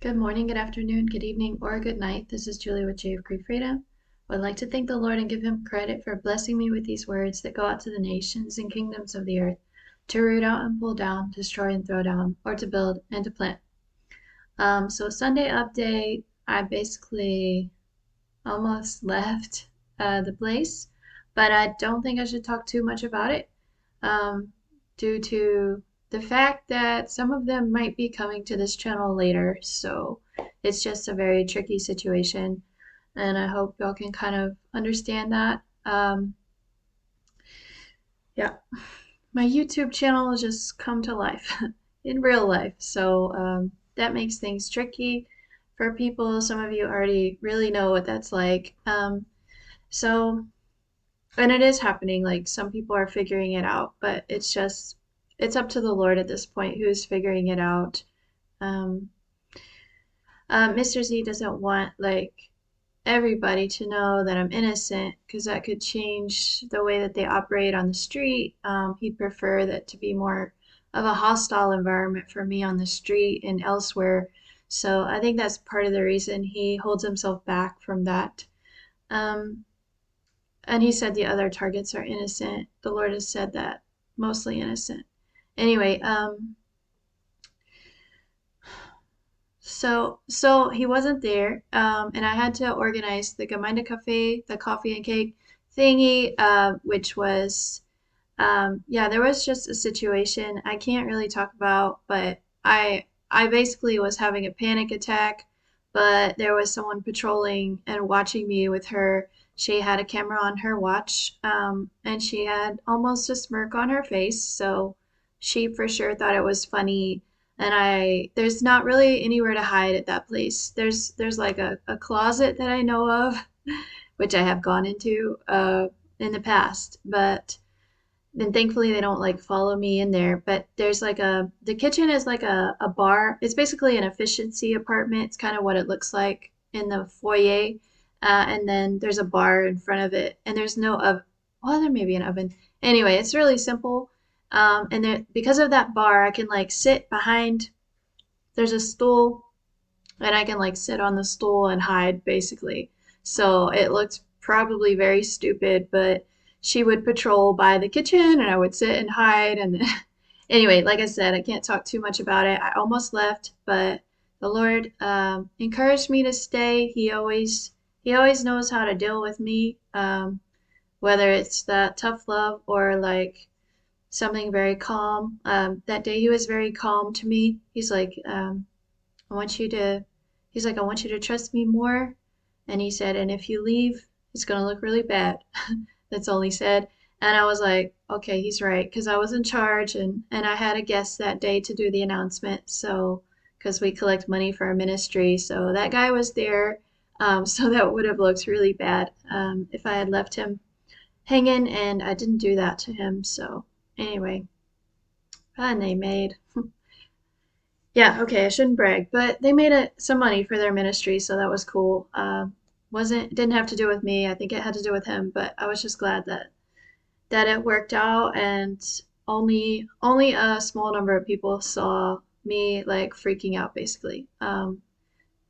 Good morning, good afternoon, good evening, or good night. This is Julie with J of Grief Freedom. I'd like to thank the Lord and give him credit for blessing me with these words that go out to the nations and kingdoms of the earth to root out and pull down, destroy and throw down, or to build and to plant. So Sunday update, I basically almost left the place, but I don't think I should talk too much about it um, due to the fact that some of them might be coming to this channel later. So it's just a very tricky situation, and I hope y'all can kind of understand that. Yeah, my YouTube channel has just come to life in real life, so that makes things tricky for people. Some of you already really know what that's like. So and it is happening, like some people are figuring it out, but it's up to the Lord at this point who's figuring it out. um Mr. Z doesn't want like everybody to know that I'm innocent because that could change the way that they operate on the street. He'd prefer that to be more of a hostile environment for me on the street and elsewhere, so I think that's part of the reason he holds himself back from that. um And he said the other targets are innocent. The Lord has said that, mostly innocent. Anyway, so he wasn't there, and I had to organize the Gemeinde Cafe, the coffee and cake thingy, which was, yeah, there was just a situation I can't really talk about, but I basically was having a panic attack, but there was someone patrolling and watching me with her. She had a camera on her watch, and she had almost a smirk on her face, so she for sure thought it was funny. And there's not really anywhere to hide at that place. There's like a closet that I know of, which I have gone into in the past, but and thankfully they don't like follow me in there. But there's like the kitchen is like a bar. It's basically an efficiency apartment. It's kind of what it looks like in the foyer. And then there's a bar in front of it, and there's no oven. Well, there may be an oven. Anyway, it's really simple. And there, because of that bar, I can like sit behind. There's a stool, and I can like sit on the stool and hide basically. So it looked probably very stupid, but she would patrol by the kitchen and I would sit and hide. And anyway, like I said, I can't talk too much about it. I almost left, but the Lord encouraged me to stay. He always knows how to deal with me, whether it's that tough love or like something very calm. That day he was very calm to me. He's like, I want you to, he's like, I want you to trust me more. And he said, and if you leave, it's going to look really bad. That's all he said. And I was like, okay, he's right. Because I was in charge, and I had a guest that day to do the announcement. So, because we collect money for our ministry. So that guy was there. So that would have looked really bad if I had left him hanging, and I didn't do that to him. So, anyway, and they made yeah, okay, I shouldn't brag, but they made some money for their ministry, so that was cool. Didn't have to do with me. I think it had to do with him, but I was just glad that it worked out, and only a small number of people saw me like freaking out, basically.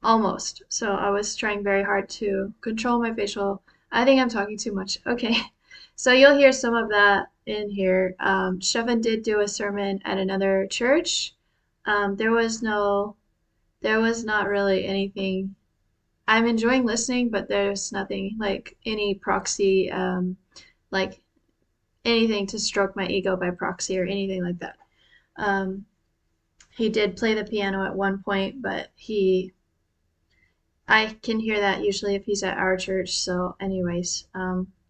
Almost. So I was trying very hard to control my facial. I think I'm talking too much. Okay, so you'll hear some of that in here. Shevin did do a sermon at another church. There was no there was not really anything. I'm enjoying listening, but there's nothing like any proxy, like anything to stroke my ego by proxy or anything like that. Um, he did play the piano at one point, but I can hear that usually if he's at our church. So, anyways,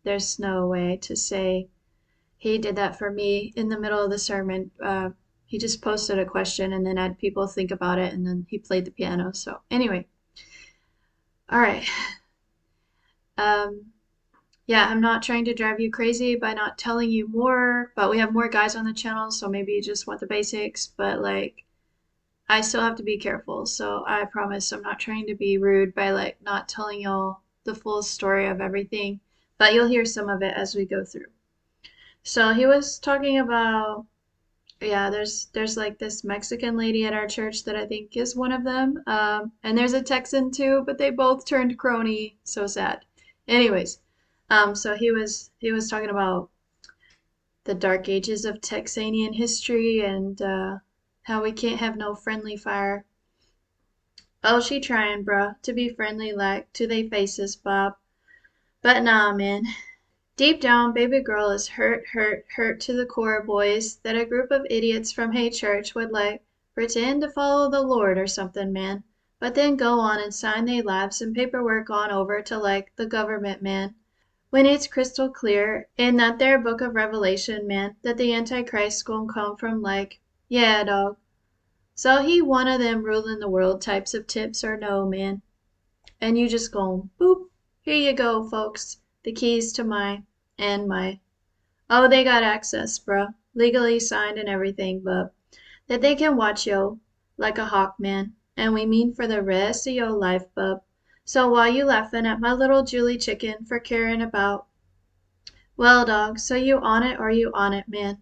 there's no way to say he did that for me in the middle of the sermon. He just posted a question and then had people think about it, and then he played the piano. So, anyway, all right. Um, yeah, I'm not trying to drive you crazy by not telling you more, but we have more guys on the channel, so maybe you just want the basics, but like I still have to be careful. So I promise I'm not trying to be rude by like not telling y'all the full story of everything, but you'll hear some of it as we go through. So he was talking about Yeah, there's like this Mexican lady at our church that I think is one of them. And there's a Texan too, but they both turned crony. So sad. Anyways, so he was talking about the dark ages of Texanian history and how we can't have no friendly fire. Oh, she trying, bruh, to be friendly like to they faces, Bob. But nah, man. Deep down, baby girl is hurt, hurt, hurt to the core, boys, that a group of idiots from Hay Church would like pretend to follow the Lord or something, man, but then go on and sign they lives and paperwork on over to like the government, man, when it's crystal clear in that there book of Revelation, man, that the Antichrist gonna come from like, yeah, dog. So he one of them ruling the world types of tips or no, man. And you just go, boop, here you go, folks. The keys to my. Oh, they got access, bruh. Legally signed and everything, but that they can watch yo like a hawk, man. And we mean for the rest of yo life, bub. So while you laughing at my little Julie chicken for caring about, well, dog, so you on it or you on it, man?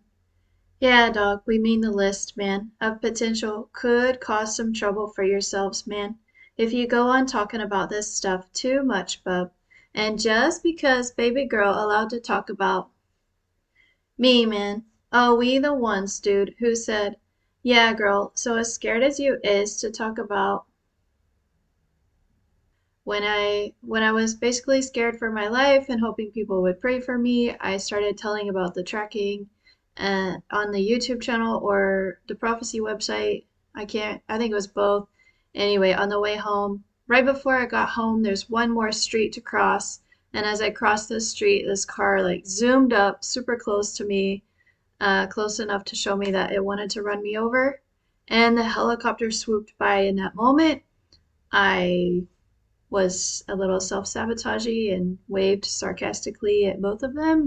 Yeah, dog, we mean the list, man, of potential could cause some trouble for yourselves, man, if you go on talking about this stuff too much, bub. And just because baby girl allowed to talk about me, man. Oh, we the ones, dude, who said, yeah, girl, so as scared as you is to talk about when I was basically scared for my life and hoping people would pray for me, I started telling about the tracking on the YouTube channel or the prophecy website. I think it was both. Anyway, on the way home, right before I got home, there's one more street to cross. And as I crossed this street, this car like zoomed up super close to me, close enough to show me that it wanted to run me over. And the helicopter swooped by in that moment. I was a little self-sabotagey and waved sarcastically at both of them.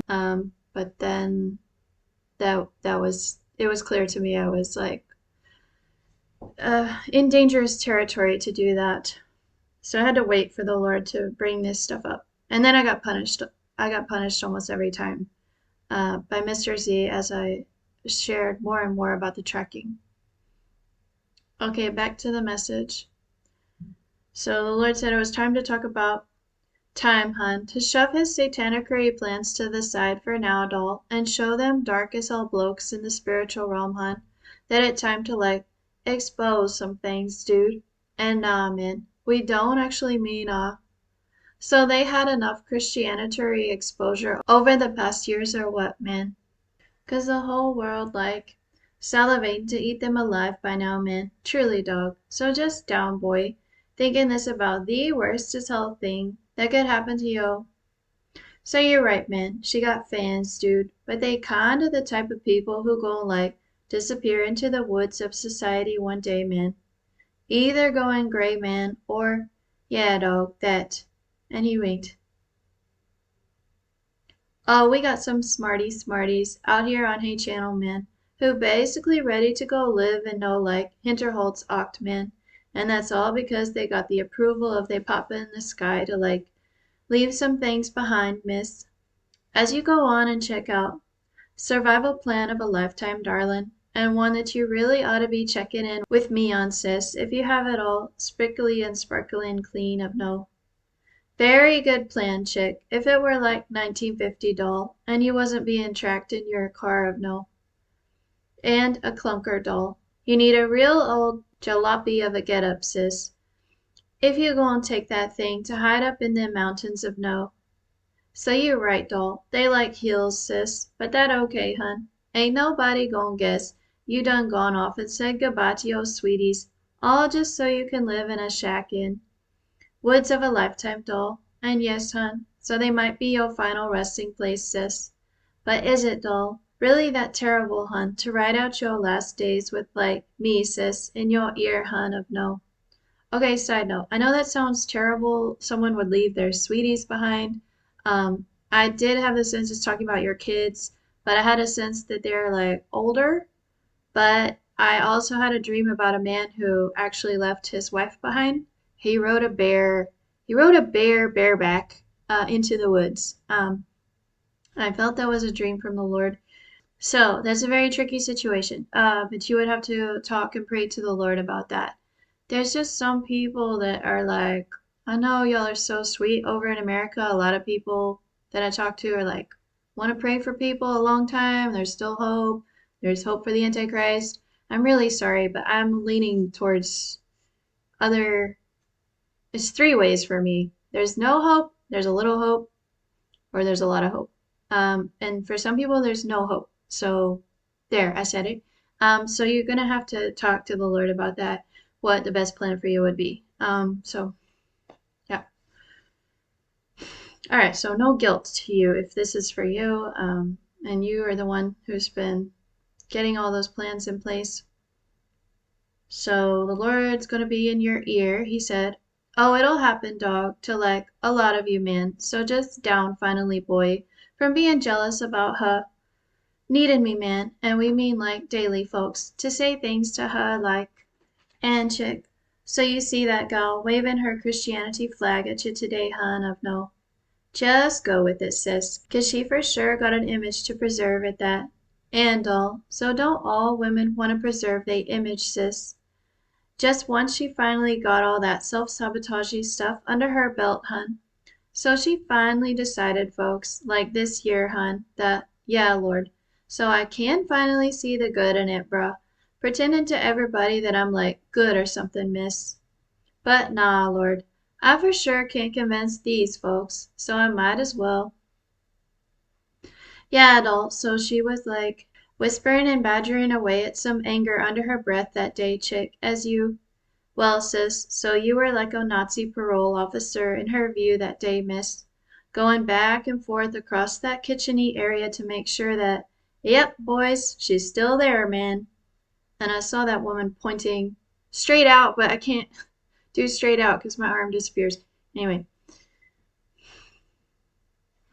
But then that was it was clear to me I was like in dangerous territory to do that. So I had to wait for the Lord to bring this stuff up. And then I got punished. I got punished almost every time by Mr. Z as I shared more and more about the tracking. Okay, back to the message. So the Lord said it was time to talk about time, hun, to shove his satanicary plans to the side for now, doll, and show them dark as hell blokes in the spiritual realm, hun, that it time to like expose some things, dude. And nah, man, we don't actually mean So they had enough Christianity exposure over the past years or what, man? 'Cause the whole world like salivating to eat them alive by now, man. Truly, dog. So just down, boy, thinking this about the worst as hell thing that could happen to you. So you're right, man. She got fans, dude, but they kinda the type of people who go like disappear into the woods of society one day, man. Either going gray, man, or yeah, dog, that. And he winked. Oh, we got some smarties out here on Hey Channel, man, who basically ready to go live in no like Hinterholtz Oct, man. And that's all because they got the approval of they papa in the sky to like leave some things behind, miss. As you go on and check out Survival Plan of a Lifetime, darlin', and one that you really ought to be checking in with me on, sis, if you have it all sprinkly and sparkling clean of no. Very good plan, chick, if it were like 1950 doll, and you wasn't being tracked in your car of no. And a clunker doll. You need a real old jalopy of a get-up, sis, if you gon' take that thing to hide up in them mountains of no. So you're right, doll. They like heels, sis, but that okay, hun. Ain't nobody gon' guess you done gone off and said goodbye to your sweeties, all just so you can live in a shack in woods of a lifetime, doll. And yes, hun, so they might be your final resting place, sis. But is it, doll, really that terrible, hun, to ride out your last days with, like, me, sis, in your ear, hun, of no? Okay, side note. I know that sounds terrible. Someone would leave their sweeties behind. I did have the sense it's talking about your kids, but I had a sense that they're, like, older. But I also had a dream about a man who actually left his wife behind. He rode a bear. He rode a bear bareback into the woods. I felt that was a dream from the Lord. So that's a very tricky situation. But you would have to talk and pray to the Lord about that. There's just some people that are like, I know y'all are so sweet over in America. A lot of people that I talk to are like, want to pray for people a long time. There's still hope. There's hope for the Antichrist. I'm really sorry, but I'm leaning towards other. It's three ways for me. There's no hope, there's a little hope, or there's a lot of hope. And for some people, there's no hope. So there, I said it. So you're gonna have to talk to the Lord about that, what the best plan for you would be. So yeah. All right. So no guilt to you if this is for you, and you are the one who's been getting all those plans in place. So the Lord's gonna be in your ear, he said. Oh, it'll happen, dog, to like a lot of you, man. So just down finally, boy, from being jealous about her. Needed me, man, and we mean like daily, folks, to say things to her like, and chick. So you see that gal waving her Christianity flag at you today, hun, of no. Just go with it, sis, 'cause she for sure got an image to preserve at that. And all. So don't all women want to preserve they image, sis? Just once she finally got all that self-sabotagey stuff under her belt, hun. So she finally decided, folks, like this year, hun, that, yeah, Lord, so I can finally see the good in it, bruh. Pretending to everybody that I'm like good or something, miss. But nah, Lord, I for sure can't convince these folks, so I might as well. Yeah, doll, so she was like whispering and badgering away at some anger under her breath that day, chick, as you. Well, sis, so you were like a Nazi parole officer in her view that day, miss, going back and forth across that kitcheny area to make sure that, yep, boys, she's still there, man. And I saw that woman pointing straight out, but I can't do straight out because my arm disappears. Anyway,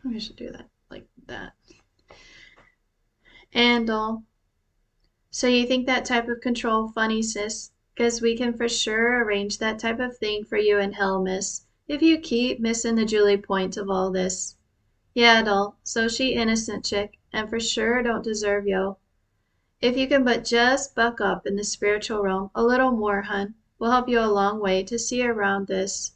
I should do that like that. And all. So you think that type of control funny, sis? 'Cause we can for sure arrange that type of thing for you in hell, miss, if you keep missing the Julie point of all this. Yeah, doll, so she innocent chick, and for sure don't deserve yo. If you can but just buck up in the spiritual realm a little more, hun, will help you a long way to see around this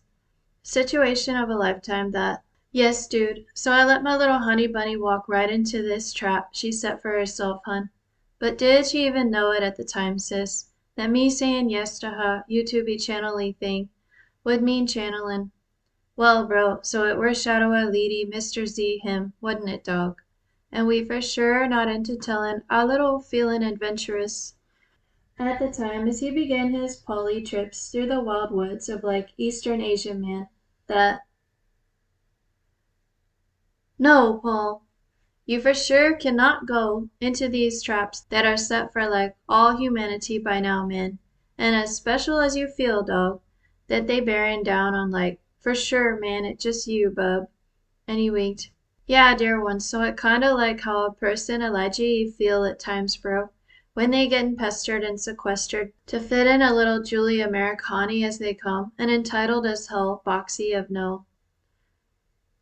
situation of a lifetime that. Yes, dude. So I let my little honey bunny walk right into this trap she set for herself, hun. But did she even know it at the time, sis? That me saying yes to her YouTube channel-y thing would mean channeling. Well, bro, so it were Shadow Lady, Mr. Z him, wouldn't it, dog? And we for sure not into telling our little feelin' adventurous at the time as he began his poly trips through the wild woods of like Eastern Asia, man, that. No, Paul, you for sure cannot go into these traps that are set for like all humanity by now, man. And as special as you feel, dog, that they bearing down on like, for sure, man, it just you, bub. And he winked. Yeah, dear one, so it kinda like how a person Elijah feel at times, bro, when they gettin' pestered and sequestered to fit in a little Julie Americani as they come, and entitled as hell boxy of no.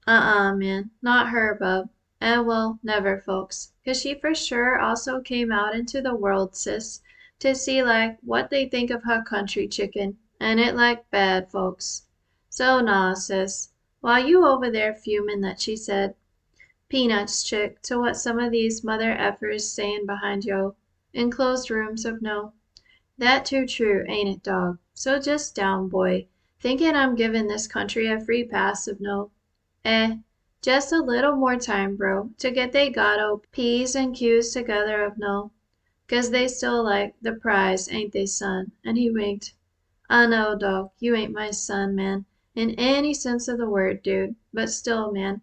Man, not her, bub. And well, never, folks. 'Cause she for sure also came out into the world, sis, to see like what they think of her country chicken, and it like bad, folks. So nah, sis, while you over there fuming that she said peanuts, chick, to what some of these mother effers sayin' behind yo, in closed rooms of no. That too true, ain't it, dog? So just down, boy, thinking I'm giving this country a free pass of no. Eh, just a little more time, bro, to get they gotto P's and Q's together of no. 'Cause they still like the prize, ain't they, son? And he winked. I know, dog, you ain't my son, man, in any sense of the word, dude, but still, man,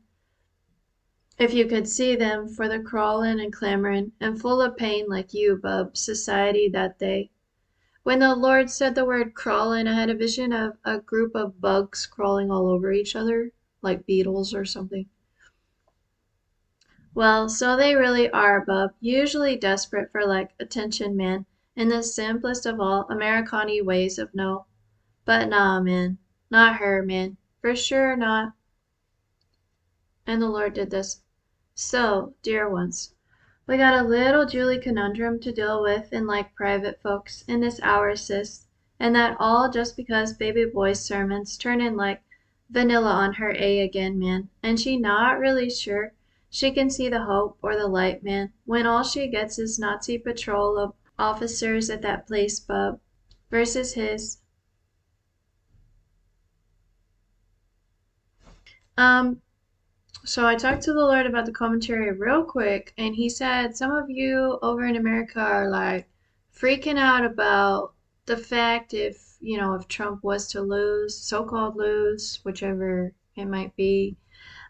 if you could see them for the crawlin' and clamorin' and full of pain like you, bub, society that they. When the Lord said the word crawlin', I had a vision of a group of bugs crawling all over each other, like beetles or something. Well, so they really are, bub, usually desperate for like attention, man, in the simplest of all Americani ways of no. But nah, man, not her, man, for sure not. And the Lord did this. So, dear ones, We got a little Julie conundrum to deal with in like private folks in this hour, sis. And that all just because baby boy's sermons turn in like vanilla on her A again, man. And she not really sure she can see the hope or the light, man, when all she gets is Nazi patrol of officers at that place pub versus his. Um, So I talked to the Lord about the commentary real quick, and he said some of you over in America are like freaking out about the fact if Trump was to lose, so-called lose, whichever it might be.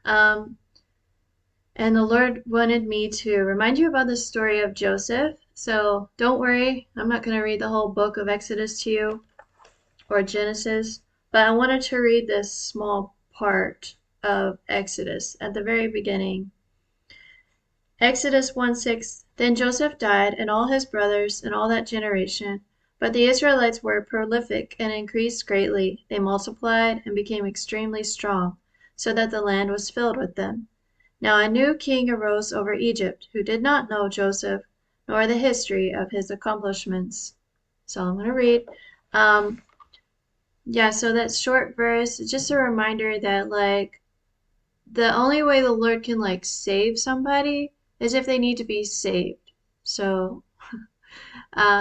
Um, and the Lord wanted me to remind you about the story of Joseph. So don't worry, I'm not going to read the whole book of Exodus to you or Genesis, but I wanted to read this small part of Exodus at the very beginning. Exodus 1:6. Then Joseph died, and all his brothers, and all that generation. But the Israelites were prolific and increased greatly. They multiplied and became extremely strong, so that the land was filled with them. Now a new king arose over Egypt, who did not know Joseph, nor the history of his accomplishments. So I'm going to read. Um, yeah, so that short verse is just a reminder that, like, the only way the Lord can like save somebody is if they need to be saved. So,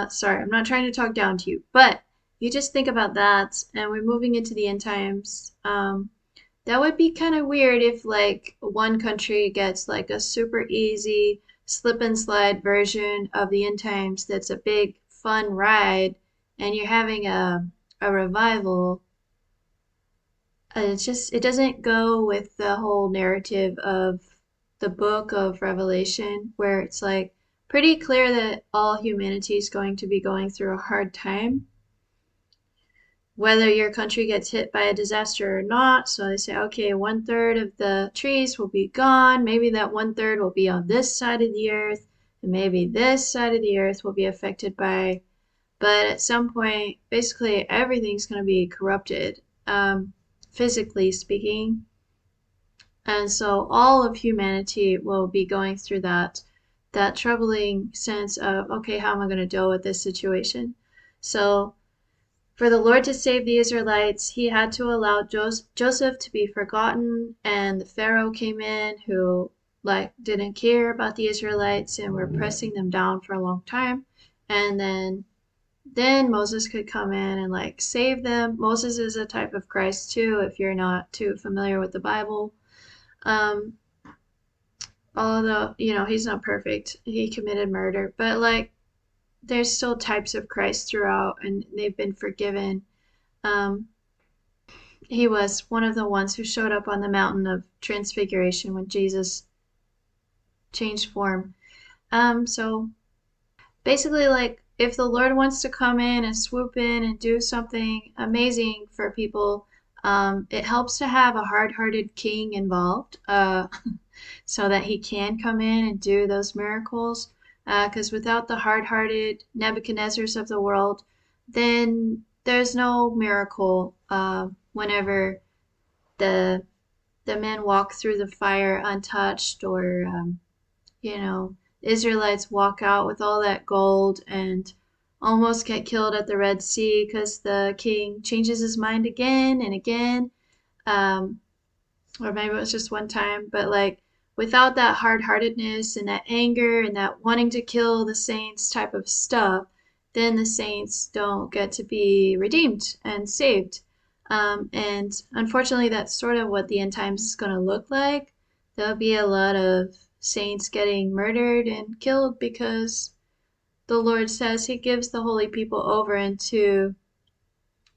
sorry, I'm not trying to talk down to you, but you just think about that, and we're moving into the end times. That would be kind of weird if like one country gets like a super easy slip and slide version of the end times that's a big fun ride, and you're having a revival. It doesn't go with the whole narrative of the book of Revelation, where it's like pretty clear that all humanity is going to be going through a hard time, whether your country gets hit by a disaster or not. So they say, okay, 1/3 of the trees will be gone. Maybe that 1/3 will be on this side of the earth, and maybe this side of the earth will be affected by. But at some point, basically everything's going to be corrupted, physically speaking. And so all of humanity will be going through that troubling sense of, okay, how am I going to deal with this situation? So for the Lord to save the Israelites, he had to allow Joseph to be forgotten, and the Pharaoh came in who like didn't care about the Israelites and were pressing them down for a long time. And then Moses could come in and like save them. Moses is a type of Christ too, if you're not too familiar with the Bible. Um, although he's not perfect, he committed murder, but like there's still types of Christ throughout, and they've been forgiven. um he was one of the ones who showed up on the mountain of transfiguration when Jesus changed form. So basically, like, if the Lord wants to come in and swoop in and do something amazing for people, it helps to have a hard-hearted king involved, so that he can come in and do those miracles. Because without the hard-hearted Nebuchadnezzars of the world, then there's no miracle. Whenever the the men walk through the fire untouched, or Israelites walk out with all that gold and almost get killed at the Red Sea because the king changes his mind again and again. Um, or maybe it was just one time, but like without that hard heartedness and that anger and that wanting to kill the saints type of stuff, then the saints don't get to be redeemed and saved. And unfortunately, that's sort of what the end times is going to look like. There'll be a lot of saints getting murdered and killed because the Lord says he gives the holy people over into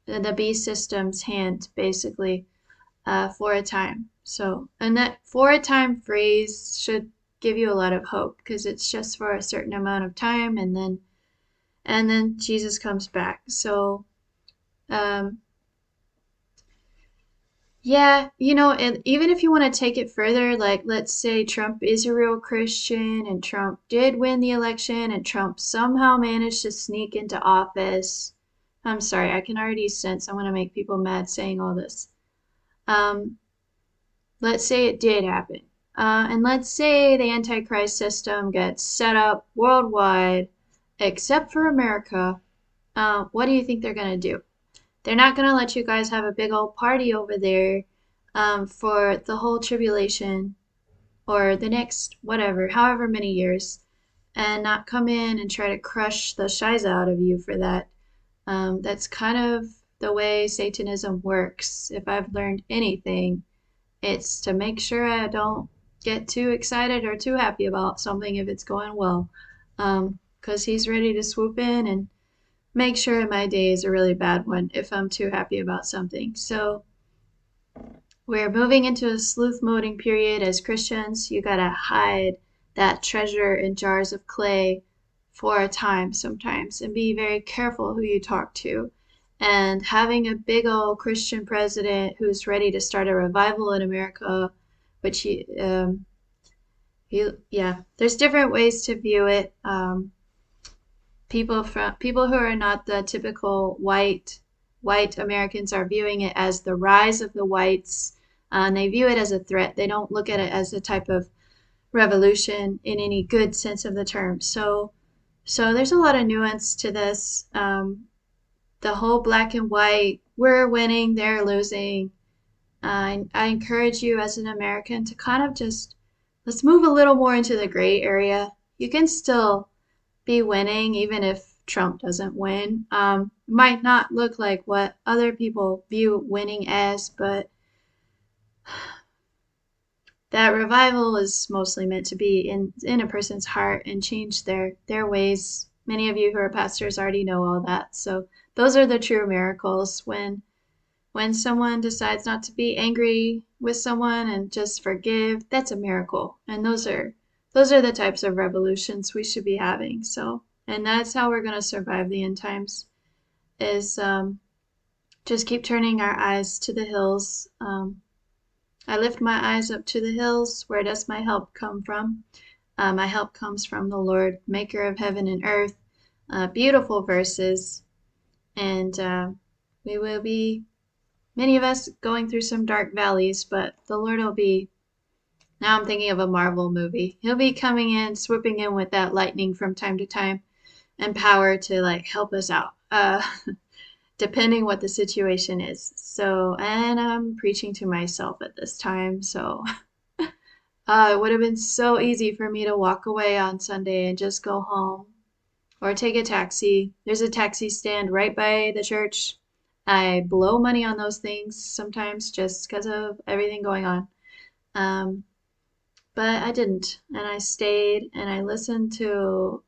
the beast system's hand, basically, for a time. So, and that for a time phrase should give you a lot of hope because it's just for a certain amount of time, and then Jesus comes back. So, um, yeah, and even if you want to take it further, like let's say Trump is a real Christian and Trump did win the election and Trump somehow managed to sneak into office. I'm sorry, I can already sense I want to make people mad saying all this. Um, let's say it did happen. And let's say the Antichrist system gets set up worldwide, except for America. What do you think they're going to do? They're not going to let you guys have a big old party over there for the whole tribulation or the next, whatever, however many years, and not come in and try to crush the shiza out of you for that. That's kind of the way Satanism works. If I've learned anything, it's to make sure I don't get too excited or too happy about something if it's going well. Because he's ready to swoop in and make sure my day is a really bad one if I'm too happy about something. So we're moving into a sleuth moding period as Christians. You gotta hide that treasure in jars of clay for a time sometimes and be very careful who you talk to. And having a big old Christian president who's ready to start a revival in America, which yeah, there's different ways to view it. People who are not the typical white Americans are viewing it as the rise of the whites, and they view it as a threat. They don't look at it as a type of revolution in any good sense of the term. So there's a lot of nuance to this. The whole black and white, we're winning, they're losing. I encourage you as an American to kind of just let's move a little more into the gray area. You can still be winning even if Trump doesn't win. Might not look like what other people view winning as, but that revival is mostly meant to be in a person's heart and change their ways. Many of you who are pastors already know all that. So those are the true miracles when someone decides not to be angry with someone and just forgive. That's a miracle. And those are the types of revolutions we should be having. So, and that's how we're going to survive the end times is just keep turning our eyes to the hills. I lift my eyes up to the hills. Where does my help come from? My help comes from the Lord, maker of heaven and earth. Beautiful verses. And we will be, many of us, going through some dark valleys, but the Lord will be, now I'm thinking of a Marvel movie. He'll be coming in, swooping in with that lightning from time to time and power to like help us out. Depending what the situation is. So, and I'm preaching to myself at this time. So, it would have been so easy for me to walk away on Sunday and just go home or take a taxi. There's a taxi stand right by the church. I blow money on those things sometimes just because of everything going on. Um, but I didn't. And I stayed and I listened to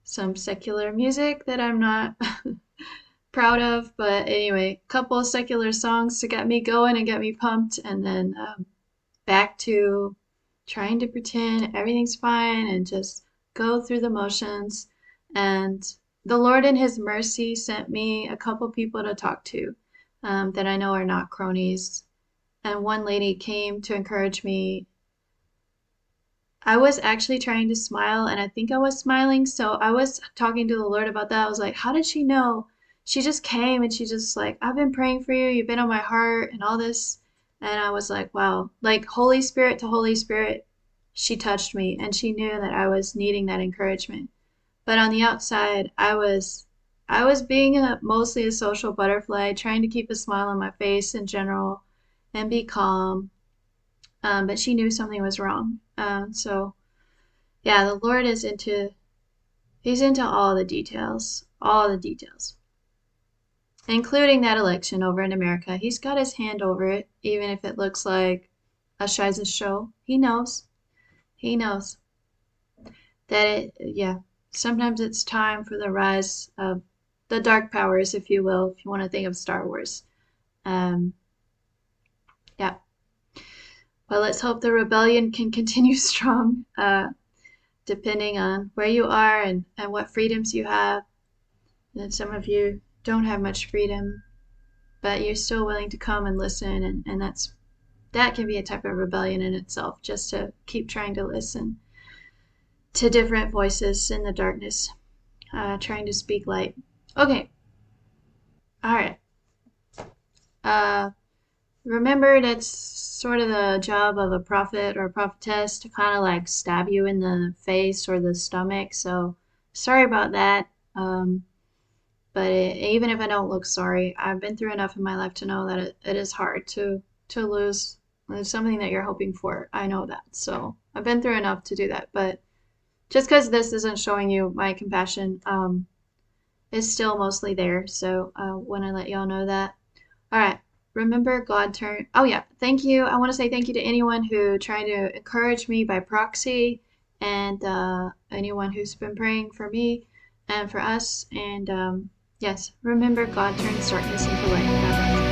some secular music that I'm not proud of. But anyway, a couple of secular songs to get me going and get me pumped, and then back to trying to pretend everything's fine and just go through the motions. And the Lord in His mercy sent me a couple people to talk to that I know are not cronies. And one lady came to encourage me. I was actually trying to smile, and I think I was smiling. So I was talking to the Lord about that. I was like, how did she know? She just came and she just like, I've been praying for you. You've been on my heart and all this. And I was like, wow, like Holy Spirit to Holy Spirit, she touched me and she knew that I was needing that encouragement. But on the outside, I was being mostly a social butterfly, trying to keep a smile on my face in general and be calm. But she knew something was wrong. So yeah, the Lord He's into all the details, including that election over in America. He's got His hand over it, even if it looks like a Shiza show. He knows that yeah, sometimes it's time for the rise of the dark powers, if you will, if you want to think of Star Wars. Um, yeah. Well, let's hope the rebellion can continue strong. Depending on where you are and what freedoms you have. And some of you don't have much freedom, but you're still willing to come and listen, and that can be a type of rebellion in itself, just to keep trying to listen to different voices in the darkness, trying to speak light. Okay, all right. Remember, that's sort of the job of a prophet or a prophetess to kind of like stab you in the face or the stomach. So sorry about that. But even if I don't look sorry, I've been through enough in my life to know that it is hard to lose something that you're hoping for. I know that. So I've been through enough to do that. But just because this isn't showing you my compassion, it's still mostly there. So I want to let y'all know that. All right. Remember, God turned. Oh, yeah. Thank you. I want to say thank you to anyone who tried to encourage me by proxy and anyone who's been praying for me and for us. And yes, remember, God turns darkness into light. God bless.